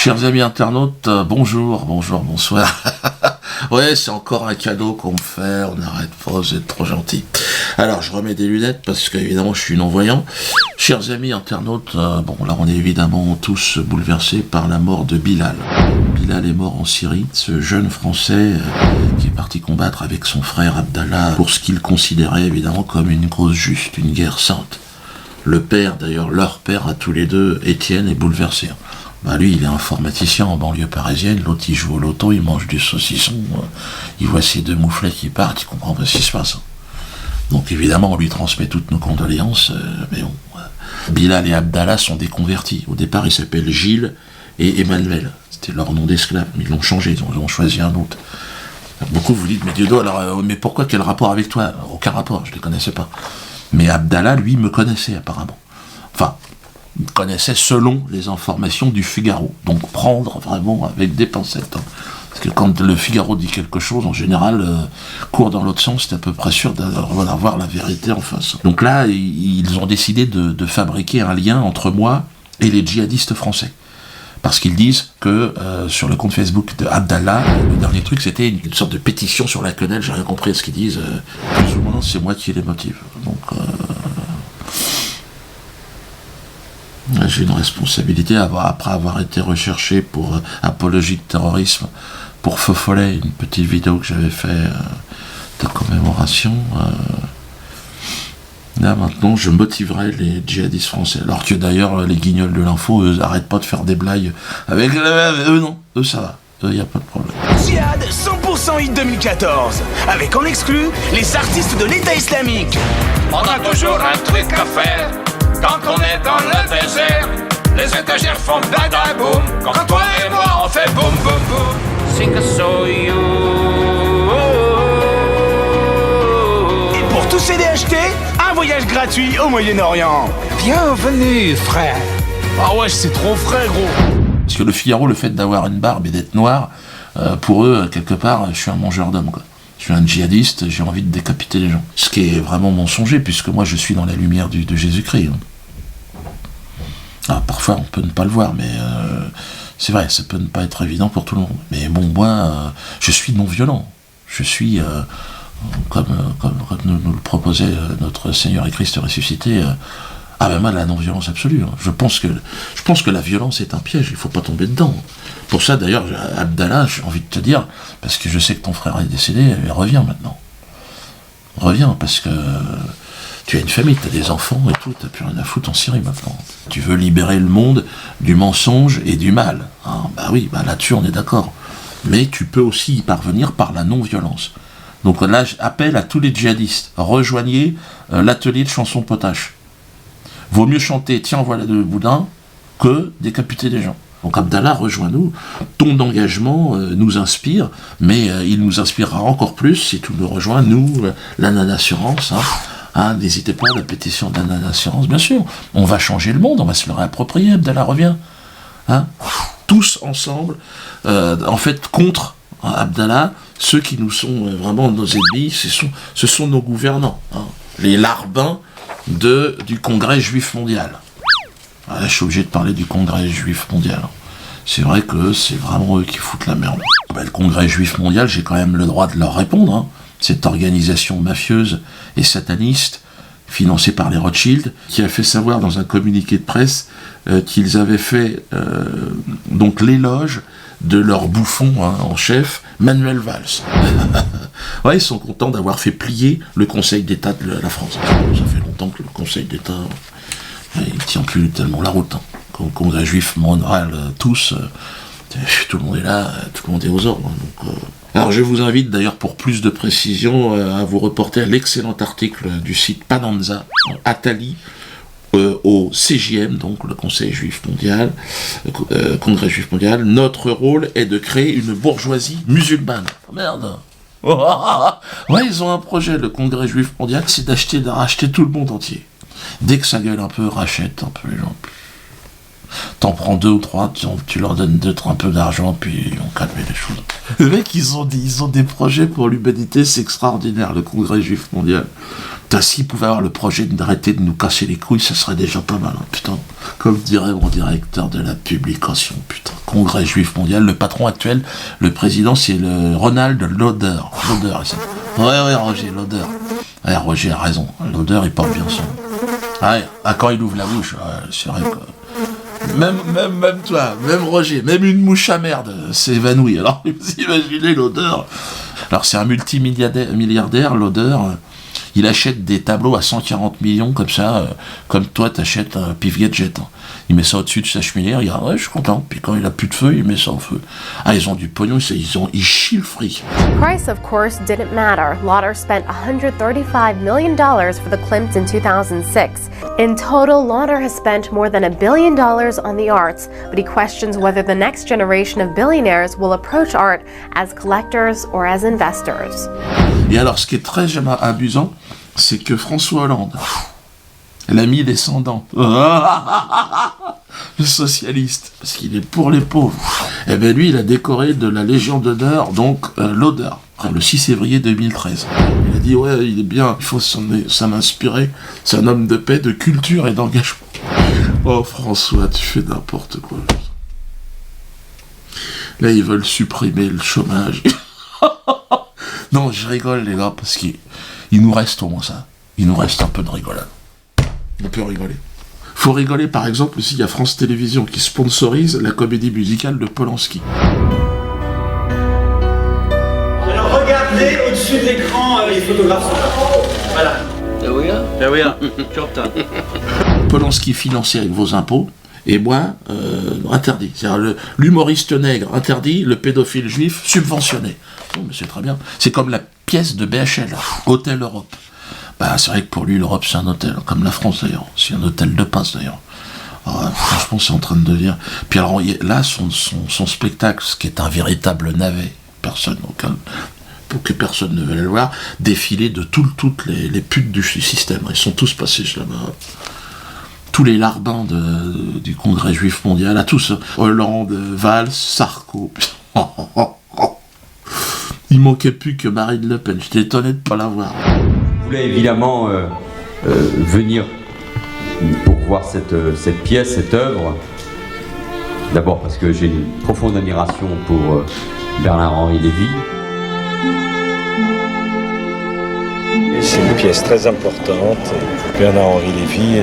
Chers amis internautes, bonjour, bonsoir. Ouais, c'est encore un cadeau qu'on me fait, on n'arrête pas, vous êtes trop gentil. Alors, je remets des lunettes parce qu'évidemment, je suis non-voyant. Chers amis internautes, là, on est évidemment tous bouleversés par la mort de Bilal. Bilal est mort en Syrie, ce jeune Français qui est parti combattre avec son frère Abdallah pour ce qu'il considérait évidemment comme une cause juste, une guerre sainte. Le père, d'ailleurs, leur père à tous les deux, Étienne, est bouleversé. Lui, il est informaticien en banlieue parisienne, l'autre, il joue au loto, il mange du saucisson, il voit ses deux mouflets qui partent, il comprend pas ce qui se passe. Donc, évidemment, on lui transmet toutes nos condoléances, mais bon. Bilal et Abdallah sont des convertis. Au départ, ils s'appellent Gilles et Emmanuel. C'était leur nom d'esclave, mais ils l'ont changé, ils ont choisi un autre. Beaucoup vous dites, mais Dieudo, alors, mais pourquoi, quel rapport avec toi? Aucun rapport, je ne les connaissais pas. Mais Abdallah, lui, me connaissait apparemment. Enfin, il connaissait selon les informations du Figaro. Donc prendre vraiment avec des pincettes. Parce que quand le Figaro dit quelque chose, en général, court dans l'autre sens, c'est à peu près sûr d'avoir la vérité en face. Donc là, ils ont décidé de fabriquer un lien entre moi et les djihadistes français. Parce qu'ils disent que sur le compte Facebook de Abdallah, le dernier truc, c'était une sorte de pétition sur la quenelle, j'ai rien compris à ce qu'ils disent. Plus ou moins, c'est moi qui les motive. Donc, j'ai une responsabilité après avoir été recherché pour apologie de terrorisme, pour Feu Follet, une petite vidéo que j'avais fait de commémoration. Là, maintenant, je motiverai les djihadistes français. Alors que d'ailleurs, les guignols de l'info, eux, n'arrêtent pas de faire des blagues avec... Eux, non. Eux, ça va. Eux, il n'y a pas de problème. Djihad 100% hit 2014. Avec en exclu, les artistes de l'État islamique. On a toujours un truc à faire. Quand on est dans le désert, les étagères font badaboum. Quand toi et moi, on fait boum boum boum. Sing a so you. Et pour tous CD achetés, un voyage gratuit au Moyen-Orient. Bienvenue, frère. Ah ouais, c'est trop frais, gros. Parce que le Figaro, le fait d'avoir une barbe et d'être noir, pour eux, quelque part, je suis un mangeur d'hommes, quoi. Je suis un djihadiste, j'ai envie de décapiter les gens. Ce qui est vraiment mensonger, puisque moi, je suis dans la lumière de Jésus-Christ. Ah, parfois, on peut ne pas le voir, mais c'est vrai, ça peut ne pas être évident pour tout le monde. Mais bon, moi, je suis non-violent. Je suis... comme nous le proposait notre Seigneur et Christ ressuscité, moi, la non-violence absolue. Je pense que la violence est un piège, il ne faut pas tomber dedans. Pour ça, d'ailleurs, Abdallah, j'ai envie de te dire, parce que je sais que ton frère est décédé, reviens maintenant. Reviens, parce que tu as une famille, tu as des enfants et tout, tu n'as plus rien à foutre en Syrie maintenant. Tu veux libérer le monde du mensonge et du mal. Oui, là-dessus, on est d'accord. Mais tu peux aussi y parvenir par la non-violence. Donc là, j'appelle à tous les djihadistes, rejoignez l'atelier de chansons potaches. Vaut mieux chanter « Tiens, voilà le boudin » que décapiter des gens. Donc Abdallah, rejoins-nous. Ton engagement nous inspire, mais il nous inspirera encore plus si tu nous rejoins, nous, l'Anan Assurance. N'hésitez pas à la pétition d'Anan Assurance, bien sûr. On va changer le monde, on va se le réapproprier, Abdallah, reviens. Tous ensemble, en fait, contre Abdallah, ceux qui nous sont vraiment nos ennemis, ce sont nos gouvernants, les larbins du Congrès juif mondial. Je suis obligé de parler du Congrès juif mondial. C'est vrai que c'est vraiment eux qui foutent la merde. Le Congrès juif mondial, j'ai quand même le droit de leur répondre. Cette organisation mafieuse et sataniste, financée par les Rothschild, qui a fait savoir dans un communiqué de presse qu'ils avaient fait donc l'éloge de leur bouffon en chef, Manuel Valls. Ils sont contents d'avoir fait plier le Conseil d'État de la France. Ça fait longtemps que le Conseil d'État il tient plus tellement la route. Congrès juif mondial, tous, tout le monde est là, tout le monde est aux ordres. Alors je vous invite d'ailleurs pour plus de précision à vous reporter à l'excellent article du site Pananza, Attali, au CJM, donc le Conseil juif mondial, Congrès juif mondial. Notre rôle est de créer une bourgeoisie musulmane. Merde. Ils ont un projet, le Congrès juif mondial, c'est de racheter tout le monde entier. Dès que ça gueule un peu, rachète un peu les gens. T'en prends 2 ou 3, tu leur donnes un peu d'argent, puis ils vont calmer les choses. Les mecs, ils ont des projets pour l'humanité, c'est extraordinaire, le Congrès juif mondial. Putain, s'ils pouvaient avoir le projet d'arrêter de nous casser les couilles, ça serait déjà pas mal, hein, putain. Comme dirait mon directeur de la publication, putain. Congrès juif mondial, le patron actuel, le président, c'est le Ronald Lauder. Lauder, il s'appelle. Ouais, Roger, Lauder. Ouais, Roger a raison, Lauder, il porte bien son nom. Ouais, quand il ouvre la bouche, ouais, c'est vrai que... Même toi, même Roger, même une mouche à merde s'est évanouie. Alors, vous imaginez l'odeur. Alors, c'est un multimilliardaire, l'odeur. Il achète des tableaux à 140 millions, comme ça, comme toi, t'achètes un Pif Gadget. Il met ça au-dessus de sa cheminée, il regarde, ouais, je suis content. Puis quand il a plus de feu, il met ça au feu. Ah, ils ont du pognon, ils chient le fric. Price, of course, didn't matter. Lauder spent $135 million for the Klimt in 2006. In total, Lauder has spent more than $1 billion on the arts, but he questions whether the next generation of billionaires will approach art as collectors or as investors. Et alors, ce qui est très amusant, c'est que François Hollande, l'ami descendant, le socialiste, parce qu'il est pour les pauvres, et bien lui, il a décoré de la Légion d'honneur, donc Lauder, le 6 février 2013. Il a dit, ouais, il est bien, il faut ça m'inspirer, c'est un homme de paix, de culture et d'engagement. Oh François, tu fais n'importe quoi. Là, ils veulent supprimer le chômage. Non, je rigole, les gars, parce qu'il nous reste au moins ça. Il nous reste un peu de rigolade. On peut rigoler. Faut rigoler, par exemple, aussi, il y a France Télévisions qui sponsorise la comédie musicale de Polanski. Alors, regardez au-dessus de l'écran, les photographes sont là. Voilà. Ah oui, tu obtiens. Polanski financé avec vos impôts, et moi, interdit. C'est-à-dire l'humoriste nègre interdit, le pédophile juif subventionné. Oh, mais c'est très bien. C'est comme la pièce de BHL, Hôtel Europe. Bah, c'est vrai que pour lui, l'Europe, c'est un hôtel, comme la France d'ailleurs. C'est un hôtel de passe d'ailleurs. Alors, franchement, c'est en train de devenir... Puis alors, là, son spectacle, ce qui est un véritable navet, pour que personne ne veuille le voir, défiler de toutes les putes du système. Ils sont tous passés là-bas. Tous les larbins du Congrès juif mondial, à tous. Hollande, Valls, Sarko. Il manquait plus que Marine Le Pen. J'étais étonné de ne pas la voir. Je voulais évidemment venir pour voir cette pièce, cette œuvre. D'abord parce que j'ai une profonde admiration pour Bernard-Henri Lévy. C'est une pièce très importante. Bernard-Henri Lévy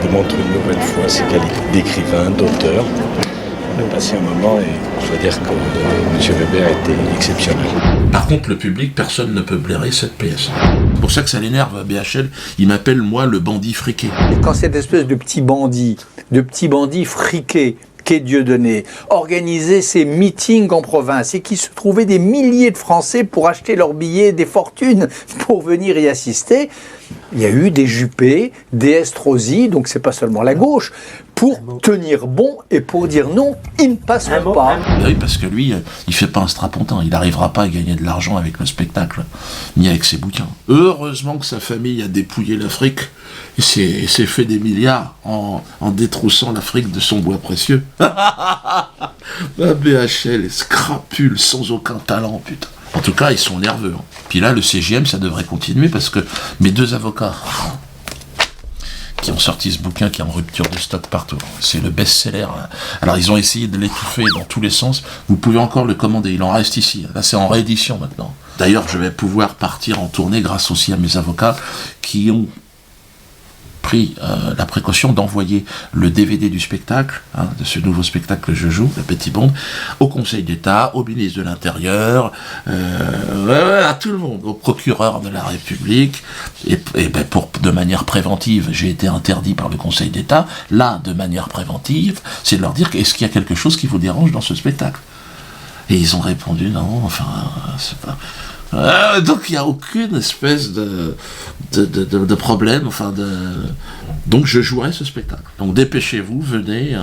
démontre une nouvelle fois ses qualités d'écrivain, d'auteur. On a passé un moment et je dois dire que M. Weber était exceptionnel. Par contre, le public, personne ne peut blairer cette pièce. C'est pour ça que ça l'énerve, BHL. Il m'appelle, moi, le bandit friqué. Quand cette espèce de petit bandit friqué, qu'est Dieudonné, organisait ses meetings en province et qui se trouvaient des milliers de Français pour acheter leurs billets, des fortunes pour venir y assister, il y a eu des Juppé, des Estrosi, donc c'est pas seulement la gauche, pour tenir bon et pour dire non, ils ne passeront pas. Oui, parce que lui, il fait pas un strapontin, il n'arrivera pas à gagner de l'argent avec le spectacle, ni avec ses bouquins. Heureusement que sa famille a dépouillé l'Afrique et s'est fait des milliards en détroussant l'Afrique de son bois précieux. La BHL, les scrapules sans aucun talent, putain. En tout cas, ils sont nerveux. Hein. Puis là, le CGM, ça devrait continuer parce que mes deux avocats qui ont sorti ce bouquin qui est en rupture de stock partout, c'est le best-seller. Alors, ils ont essayé de l'étouffer dans tous les sens. Vous pouvez encore le commander, il en reste ici. Là, c'est en réédition maintenant. D'ailleurs, je vais pouvoir partir en tournée grâce aussi à mes avocats qui ont pris la précaution d'envoyer le DVD du spectacle, de ce nouveau spectacle que je joue, Le Petit Bond, au Conseil d'État, au ministre de l'Intérieur, à tout le monde, au procureur de la République, et ben de manière préventive, j'ai été interdit par le Conseil d'État, là, de manière préventive, c'est de leur dire, est-ce qu'il y a quelque chose qui vous dérange dans ce spectacle ? Et ils ont répondu, non, enfin, c'est pas... donc il n'y a aucune espèce de problème, enfin donc je jouerai ce spectacle. Donc dépêchez-vous, venez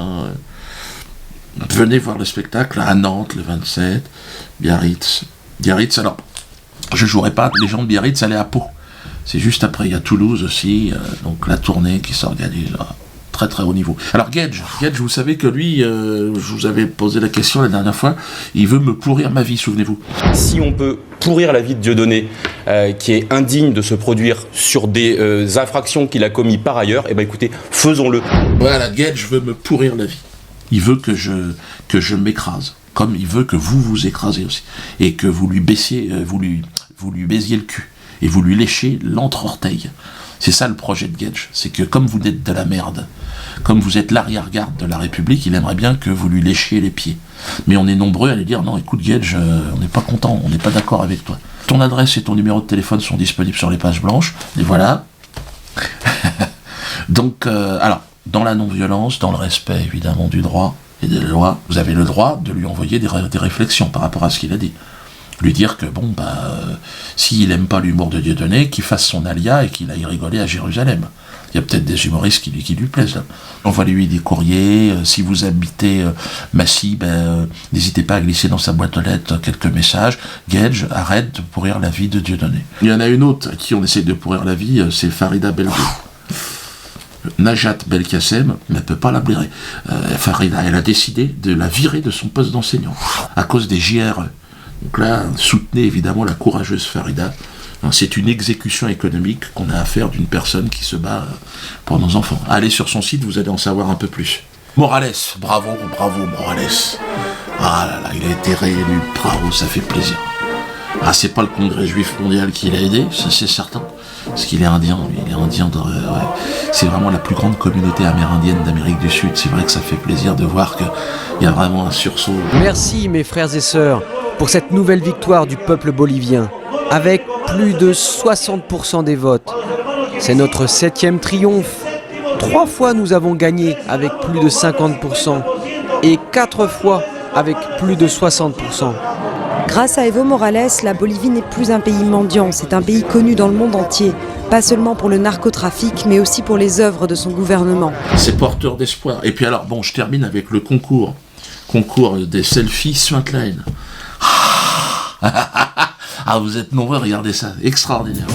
voir le spectacle à Nantes le 27, Biarritz, alors je jouerai pas, les gens de Biarritz allaient à Pau, c'est juste après, il y a Toulouse aussi, donc la tournée qui s'organise là. très très haut niveau. Alors Gage, vous savez que lui, je vous avais posé la question la dernière fois, il veut me pourrir ma vie, souvenez-vous. Si on peut pourrir la vie de Dieudonné, qui est indigne de se produire sur des infractions qu'il a commis par ailleurs, eh ben écoutez, faisons-le. Voilà, Gage veut me pourrir la vie. Il veut que je m'écrase, comme il veut que vous vous écrasez aussi, et que vous lui baissiez, vous lui baisiez le cul, et vous lui léchiez l'entre-orteil. C'est ça le projet de Gage, c'est que comme vous êtes de la merde, comme vous êtes l'arrière-garde de la République, il aimerait bien que vous lui léchiez les pieds. Mais on est nombreux à lui dire, non écoute Gage, on n'est pas content, on n'est pas d'accord avec toi. Ton adresse et ton numéro de téléphone sont disponibles sur les pages blanches, et voilà. Donc, alors, dans la non-violence, dans le respect évidemment du droit et des lois, vous avez le droit de lui envoyer des réflexions par rapport à ce qu'il a dit. Lui dire que bon, s'il aime pas l'humour de Dieudonné, qu'il fasse son alia et qu'il aille rigoler à Jérusalem. Il y a peut-être des humoristes qui lui plaisent là. Envoie-lui des courriers, si vous habitez Massy, n'hésitez pas à glisser dans sa boîte aux lettres quelques messages. Gage, arrête de pourrir la vie de Dieudonné. Il y en a une autre à qui on essaie de pourrir la vie, c'est Farida Belbé. Najat Belkacem ne peut pas la blairer. Farida, elle a décidé de la virer de son poste d'enseignant à cause des JRE. Donc là, soutenez évidemment la courageuse Farida. C'est une exécution économique qu'on a à faire d'une personne qui se bat pour nos enfants. Allez sur son site, vous allez en savoir un peu plus. Morales, bravo Morales. Ah là là, il a été réélu, bravo, ça fait plaisir. Ah, c'est pas le Congrès juif mondial qui l'a aidé, ça c'est certain. Parce qu'il est indien, c'est vraiment la plus grande communauté amérindienne d'Amérique du Sud. C'est vrai que ça fait plaisir de voir qu'il y a vraiment un sursaut. Merci mes frères et sœurs pour cette nouvelle victoire du peuple bolivien, avec plus de 60% des votes. C'est notre 7e triomphe. 3 fois nous avons gagné avec plus de 50% et 4 fois avec plus de 60%. Grâce à Evo Morales, la Bolivie n'est plus un pays mendiant, c'est un pays connu dans le monde entier, pas seulement pour le narcotrafic, mais aussi pour les œuvres de son gouvernement. C'est porteur d'espoir. Et puis alors, bon, je termine avec le concours des selfies Suntline. Ah, vous êtes nombreux, regardez ça, extraordinaire.